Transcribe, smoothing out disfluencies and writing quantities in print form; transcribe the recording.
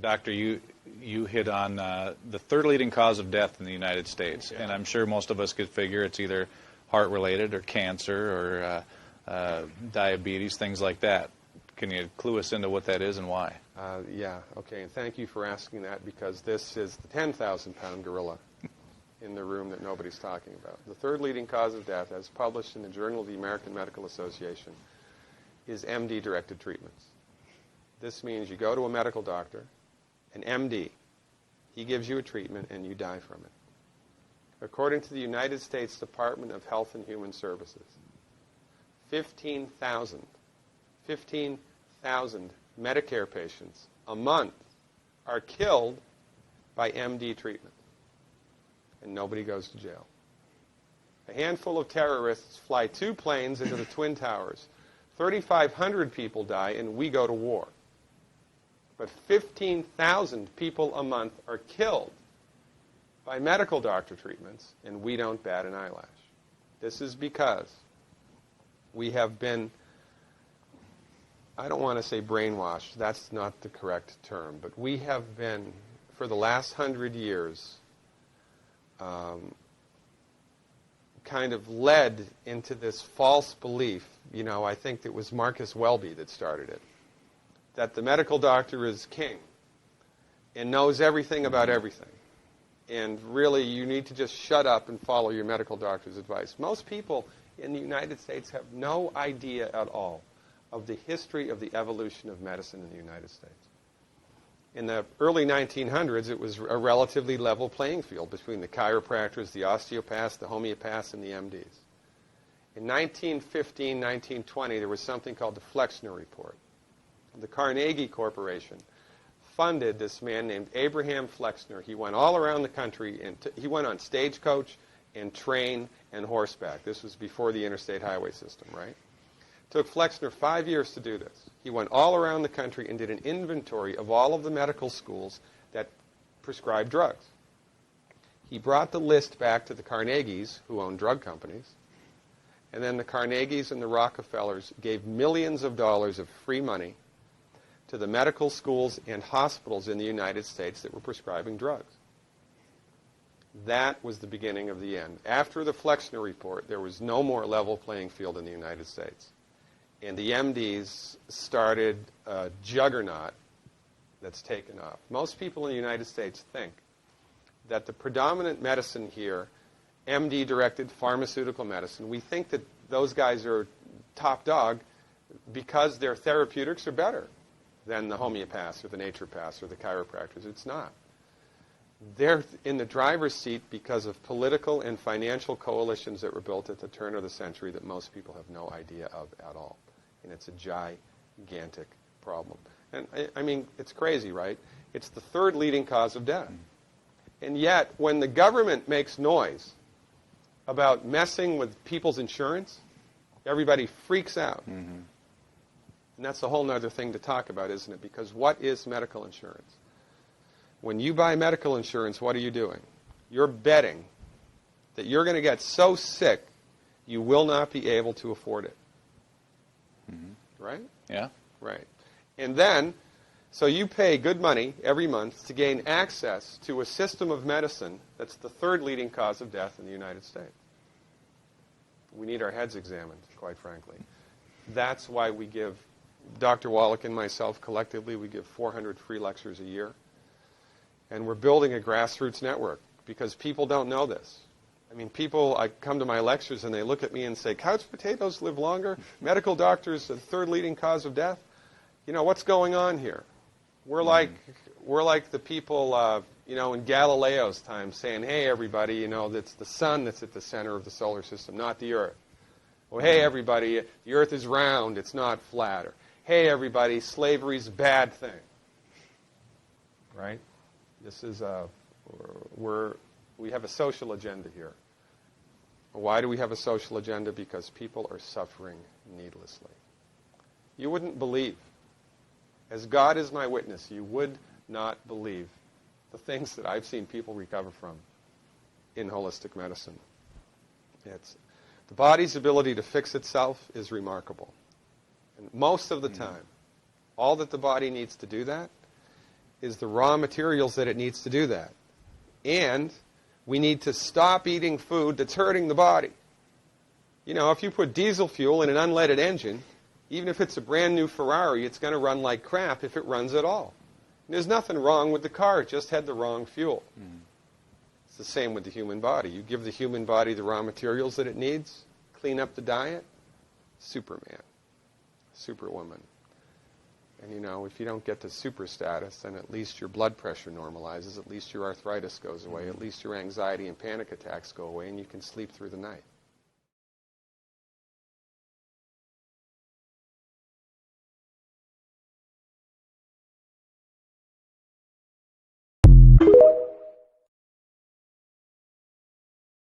Doctor, you hit on the third leading cause of death in the United States, and I'm sure most of us could figure it's either heart-related or cancer or diabetes, things like that. Can you clue us into what that is and why? Yeah, okay, and thank you for asking that, because this is the 10,000-pound gorilla in the room that nobody's talking about. The third leading cause of death, as published in the Journal of the American Medical Association, is MD-directed treatments. This means you go to a medical doctor, an MD. He gives you a treatment and you die from it. According to the United States Department of Health and Human Services, 15,000 Medicare patients a month are killed by MD treatment, and nobody goes to jail. A handful of terrorists fly 2 planes into the Twin Towers. 3,500 people die, and we go to war. But 15,000 people a month are killed by medical doctor treatments, and we don't bat an eyelash. This is because we have been, I don't want to say brainwashed, that's not the correct term, but we have been, for the last 100 years, kind of led into this false belief. You know, I think it was Marcus Welby that started it, that the medical doctor is king and knows everything about everything. And really, you need to just shut up and follow your medical doctor's advice. Most people in the United States have no idea at all of the history of the evolution of medicine in the United States. In the early 1900s, it was a relatively level playing field between the chiropractors, the osteopaths, the homeopaths, and the MDs. In 1915, 1920, there was something called the Flexner Report. The Carnegie Corporation funded this man named Abraham Flexner. He went all around the country, and he went on stagecoach and train and horseback. This was before the interstate highway system, right? It took Flexner 5 years to do this. He went all around the country and did an inventory of all of the medical schools that prescribed drugs. He brought the list back to the Carnegies, who owned drug companies, and then the Carnegies and the Rockefellers gave millions of dollars of free money to the medical schools and hospitals in the United States that were prescribing drugs. That was the beginning of the end. After the Flexner Report, there was no more level playing field in the United States. And the MDs started a juggernaut that's taken off. Most people in the United States think that the predominant medicine here, MD-directed pharmaceutical medicine, we think that those guys are top dog because their therapeutics are better than the homeopaths or the naturopaths or the chiropractors. It's not. They're in the driver's seat because of political and financial coalitions that were built at the turn of the century that most people have no idea of at all. And it's a gigantic problem. And I mean, it's crazy, right? It's the third leading cause of death. And yet, when the government makes noise about messing with people's insurance, everybody freaks out. Mm-hmm. And that's a whole other thing to talk about, isn't it? Because what is medical insurance? When you buy medical insurance, what are you doing? You're betting that you're going to get so sick you will not be able to afford it. Mm-hmm. Right? Yeah. Right. And then, so you pay good money every month to gain access to a system of medicine that's the third leading cause of death in the United States. We need our heads examined, quite frankly. That's why we give, Dr. Wallach and myself collectively, we give 400 free lectures a year. And we're building a grassroots network because people don't know this. I mean, I come to my lectures and they look at me and say, couch potatoes live longer? Medical doctors, the third leading cause of death? You know, what's going on here? We're like the people, in Galileo's time saying, hey, everybody, it's the sun that's at the center of the solar system, not the Earth. Well, hey, everybody, the Earth is round, it's not flat. Or, hey, everybody, slavery's a bad thing. Right? This is we have a social agenda here. Why do we have a social agenda? Because people are suffering needlessly. You wouldn't believe, as God is my witness, you would not believe the things that I've seen people recover from in holistic medicine. The body's ability to fix itself is remarkable. And most of the time, all that the body needs to do that is the raw materials that it needs to do that. And we need to stop eating food that's hurting the body. You know, if you put diesel fuel in an unleaded engine, even if it's a brand new Ferrari, it's going to run like crap if it runs at all. And there's nothing wrong with the car, it just had the wrong fuel. It's the same with the human body. You give the human body the raw materials that it needs, clean up the diet, Superman, Superwoman. And you know, if you don't get to super status, then at least your blood pressure normalizes, at least your arthritis goes away, at least your anxiety and panic attacks go away, and you can sleep through the night.